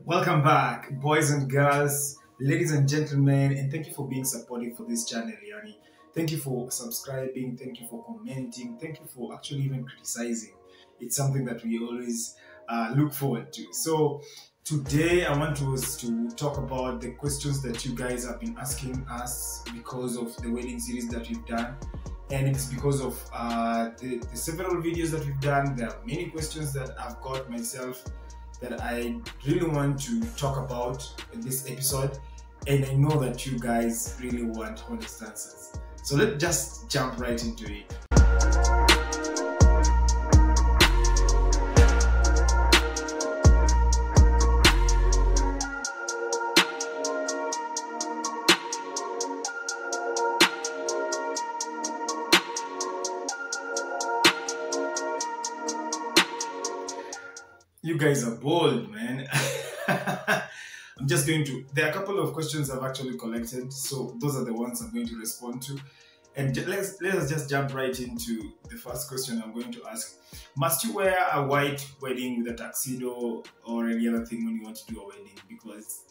Welcome back, boys and girls, ladies and gentlemen, and thank you for being supportive for this channel, Yani. Thank you for subscribing, thank you for commenting, thank you for actually even criticizing. It's something that we always look forward to. So today I want us to talk about the questions that you guys have been asking us because of the wedding series that we've done. And it's because of the several videos that we've done. There are many questions that I've got myself that I really want to talk about in this episode, and I know that you guys really want honest answers. So let's just jump right into it. You guys are bold, man. I'm just going to, there are a couple of questions I've actually collected, so those are the ones I'm going to respond to. And let's just jump right into the first question I'm going to ask. Must you wear a white wedding with a tuxedo or any other thing when you want to do a wedding? Because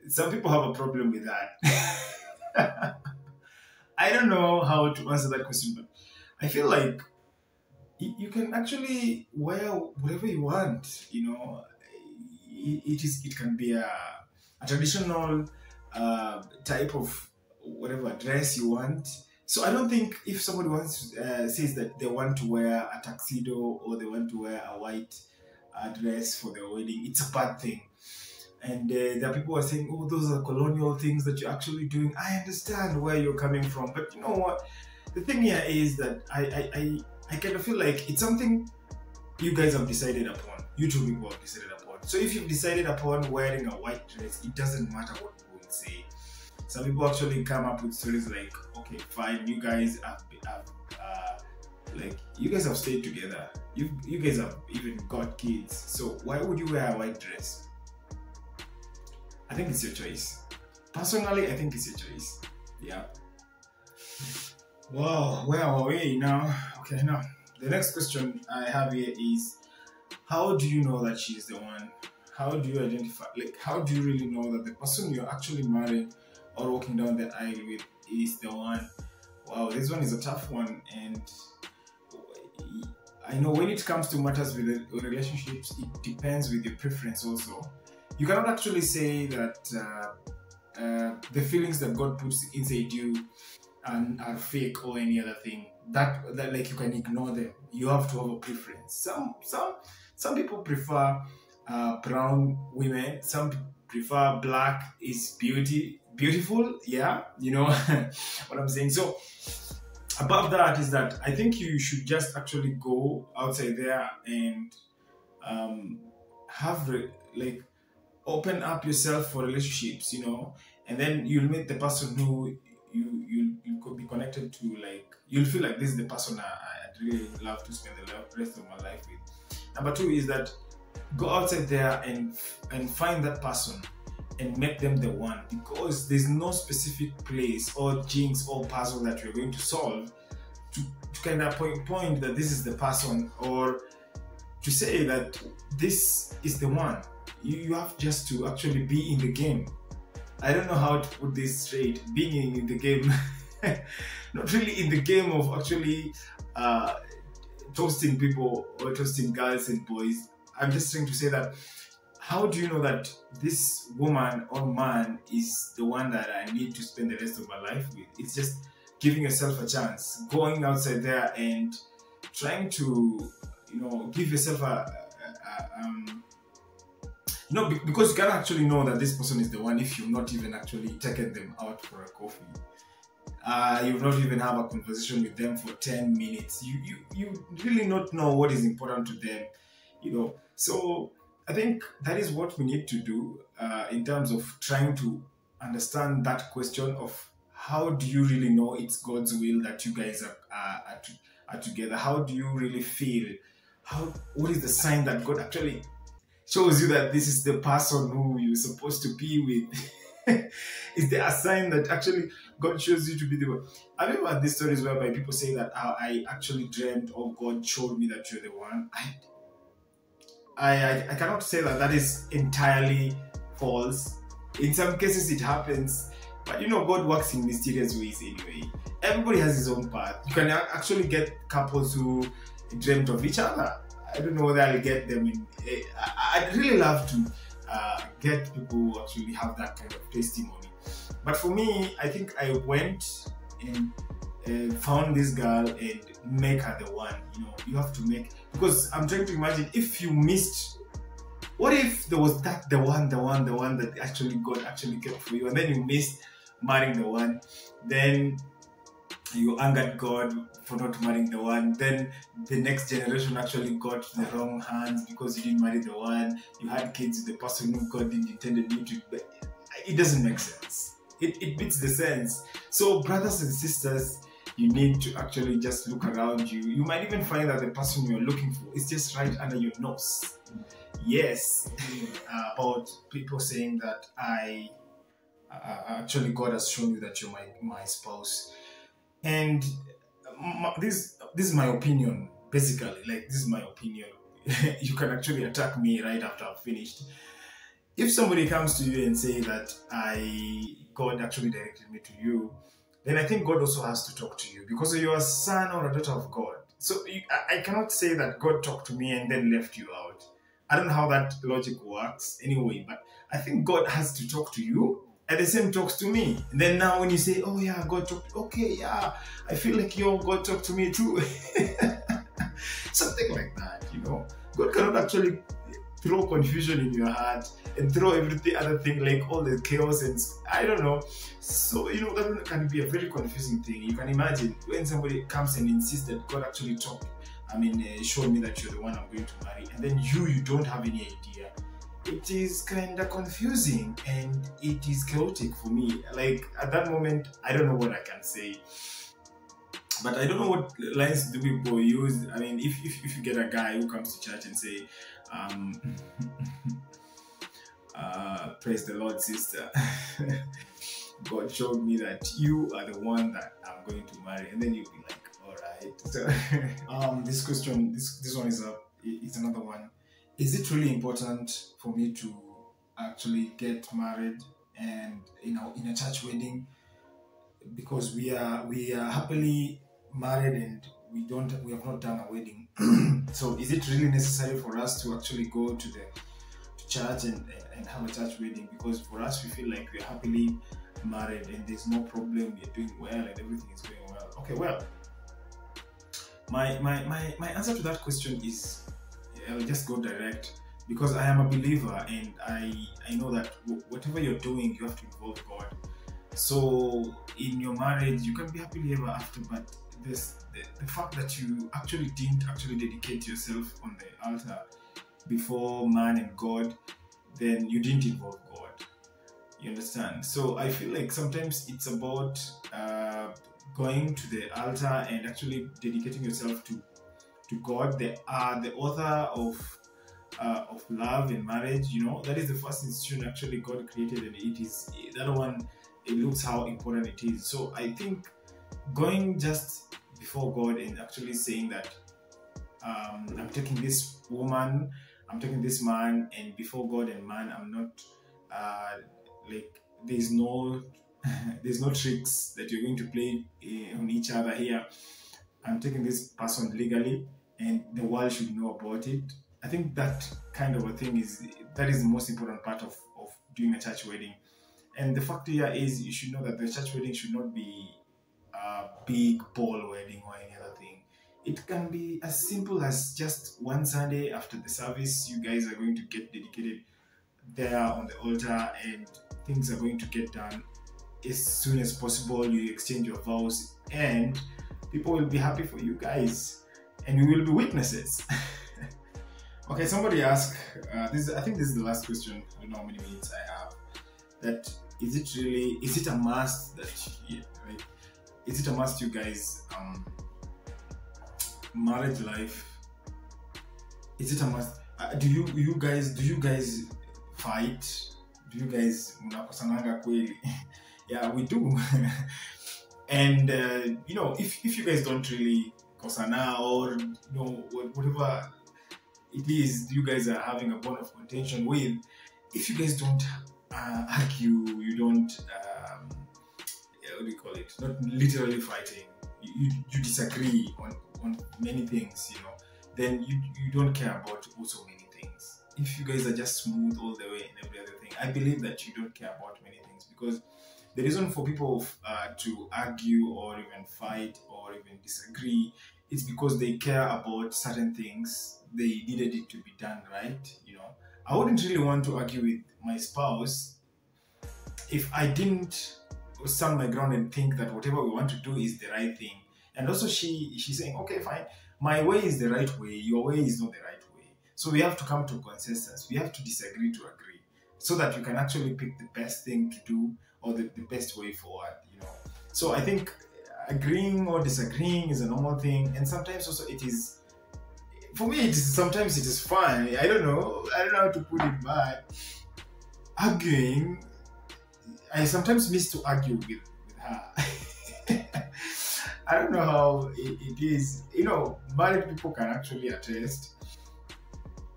some people have a problem with that. I don't know how to answer that question, but I feel like you can actually wear whatever you want, you know. It can be a traditional type of whatever dress you want. So I don't think if somebody wants says that they want to wear a tuxedo or they want to wear a white dress for their wedding, it's a bad thing. And there are people who are saying, oh, those are colonial things that you're actually doing. I understand where you're coming from, but you know what? The thing here is that I kind of feel like it's something you guys have decided upon. You two people have decided upon. So if you've decided upon wearing a white dress, it doesn't matter what people will say. Some people actually come up with stories like, okay, fine, you guys have like, you guys have stayed together. You guys have even got kids. So why would you wear a white dress? I think it's your choice. Personally, I think it's your choice. Yeah. Wow, where are we now? Okay, now the next question I have here is, how do you know that she's the one? How do you identify, like, how do you really know that the person you're actually marrying or walking down the aisle with is the one? Wow, this one is a tough one, and I know when it comes to matters with relationships, it depends with your preference also. You cannot actually say that the feelings that God puts inside you and are fake or any other thing that like you can ignore them. You have to have a preference. Some people prefer brown women. Some prefer black is beautiful. Yeah, you know what I'm saying. So above that is that I think you should just actually go outside there and have like open up yourself for relationships, you know, and then you'll meet the person who you could be connected to. Like, you'll feel like this is the person I'd really love to spend the rest of my life with. Number two is that go outside there and find that person and make them the one, because there's no specific place or jinx or puzzle that you're going to solve to kind of point that this is the person, or to say that this is the one. You have just to actually be in the game. I don't know how to put this straight. Being in the game, not really in the game of actually toasting people or toasting girls and boys. I'm just trying to say that, how do you know that this woman or man is the one that I need to spend the rest of my life with? It's just giving yourself a chance, going outside there and trying to, you know, give yourself you know, because you can't actually know that this person is the one if you've not even actually taken them out for a coffee. You've not even have a conversation with them for 10 minutes. You really not know what is important to them, you know. So I think that is what we need to do in terms of trying to understand that question of, how do you really know it's God's will that you guys are together? How do you really feel? What is the sign that God actually shows you that this is the person who you're supposed to be with? Is there a sign that actually God shows you to be the one? I've ever had these stories whereby people say that I actually dreamt, or God showed me that you're the one. I cannot say that that is entirely falls. In some cases it happens, but you know, God works in mysterious ways anyway. Everybody has his own path. You can actually get couples who dreamt of each other. I don't know whether I'll get them in. I'd really love to get people who actually have that kind of testimony. But for me, I think I went and found this girl and make her the one. You know, you have to make, because I'm trying to imagine if you missed. What if there was the one that actually God actually kept for you, and then you missed marrying the one, then you angered God for not marrying the one, then the next generation actually got the wrong hands because you didn't marry the one, you had kids with the person who God didn't intended you to. It doesn't make sense. It beats the sense. So brothers and sisters, you need to actually just look around you. You might even find that the person you're looking for is just right under your nose. Yes, about people saying that actually God has shown you that you're my spouse, and this is my opinion. Basically, like, this is my opinion. You can actually attack me right after I've finished. If somebody comes to you and say that God actually directed me to you, then I think God also has to talk to you, because you're a son or a daughter of God. So I cannot say that God talked to me and then left you out. I don't know how that logic works anyway, but I think God has to talk to you, and the same talks to me. And then now when you say, oh yeah, God talked, okay, yeah, I feel like God talked to me too. Something like that, you know. God cannot actually throw confusion in your heart and throw everything other thing, like all the chaos and I don't know. So, you know, that can be a very confusing thing. You can imagine when somebody comes and insists that God actually talked, showed me that you're the one I'm going to marry, and then you don't have any idea. It is kind of confusing and it is chaotic for me. Like, at that moment, I don't know what I can say. But I don't know what lines do people use. I mean, if you get a guy who comes to church and say, praise the Lord, sister. God showed me that you are the one that I'm going to marry, and then you'll be like, all right. So, this question, this one is another one. Is it really important for me to actually get married and, you know, in a church wedding, because we are happily married and we have not done a wedding? So is it really necessary for us to actually go to church and have a church wedding? Because for us, we feel like we're happily married and there's no problem, we're doing well and everything is going well. Okay, well, my answer to that question is, I'll just go direct, because I am a believer and I know that whatever you're doing, you have to involve God. So in your marriage, you can be happily ever after, but the fact that you actually didn't dedicate yourself on the altar before man and God, then you didn't involve God. You understand? So I feel like sometimes it's about going to the altar and actually dedicating yourself to God, the author of love and marriage. You know, that is the first institution actually God created, and it is the other one. It looks how important it is. So I think going just before God and actually saying that I'm taking this woman, I'm taking this man, and before God and man, I'm not like, there's no tricks that you're going to play on each other here. I'm taking this person legally, and the world should know about it. I think that kind of a thing is the most important part of doing a church wedding. And the fact here is, you should know that the church wedding should not be a big ball wedding or any other thing. It can be as simple as just one Sunday after the service, you guys are going to get dedicated there on the altar, and things are going to get done as soon as possible. You exchange your vows, and people will be happy for you guys, and we will be witnesses. Okay, somebody asked, I think this is the last question, I don't know how many minutes I have, that is it a must that, right? Is it a must, you guys, marriage life, is it a must? Do you guys fight? Do you guys mnakosananga kweli? Yeah, we do. And you know, if you guys don't really kosana, or you know, whatever it is you guys are having a bone of contention with, if you guys don't argue, you don't what do you call it? Not literally fighting. You disagree on many things, then you don't care about also many things. If you guys are just smooth all the way in every other thing, I believe that you don't care about many things, because the reason for people to argue or even fight or even disagree is because they care about certain things. They needed it to be done right. I wouldn't really want to argue with my spouse if I didn't stand my ground and think that whatever we want to do is the right thing. And also she's saying, okay, fine, my way is the right way, your way is not the right way. So we have to come to a consensus. We have to disagree to agree, so that we can actually pick the best thing to do, or the best way forward. So I think agreeing or disagreeing is a normal thing, and sometimes also it is, for me, sometimes it is fun. I don't know how to put it, but arguing, I sometimes miss to argue with her. I don't know how it is. Married people can actually attest.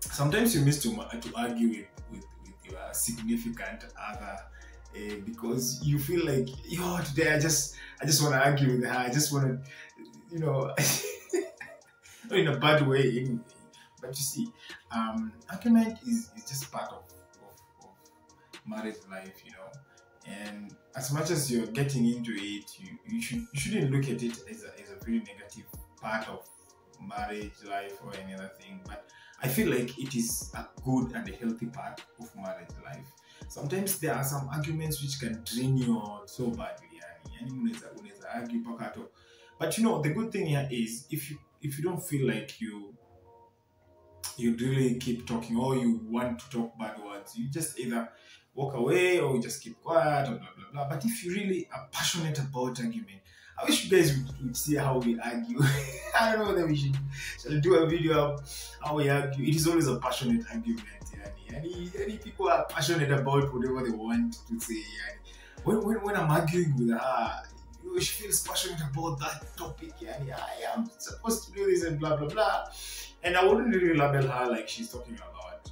Sometimes you miss to argue with your significant other, because you feel like, today I just want to argue with her. I just want to, not in a bad way anyway. But you see, argument is just part of marriage life, And as much as you're getting into it, you shouldn't look at it as a very negative part of marriage life or any other thing. But I feel like it is a good and a healthy part of marriage life. Sometimes there are some arguments which can drain you out so badly, and unaweza argue pakato. But the good thing here is, if you don't feel like you really keep talking, or you want to talk bad words, you just either walk away or you just keep quiet, or blah blah blah. But if you really are passionate about argument, I wish you guys would see how we argue. I don't know whether we should do a video of how we argue. It is always a passionate argument. Any people are passionate about whatever they want to say. When I'm arguing with her, she feels passionate about that topic. I am supposed to do this and blah blah blah. And I wouldn't really label her like she's talking a lot,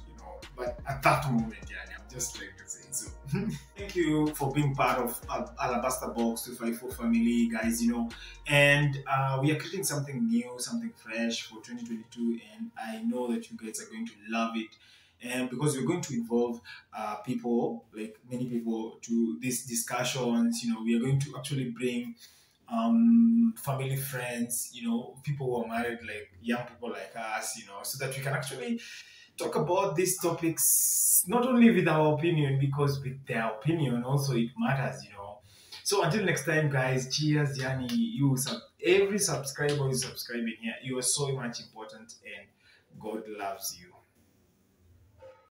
But at that moment, I'm just trying to say so. Thank you for being part of Alabaster Box 254 family, guys. And we are creating something new, something fresh for 2022, and I know that you guys are going to love it. And because we're going to involve people, like many people, to these discussions, we are going to actually bring family, friends, people who are married, like young people like us, so that we can actually talk about these topics, not only with our opinion, because with their opinion also it matters. So until next time, guys, cheers. Every subscriber who's subscribing here, you are so much important, and God loves you.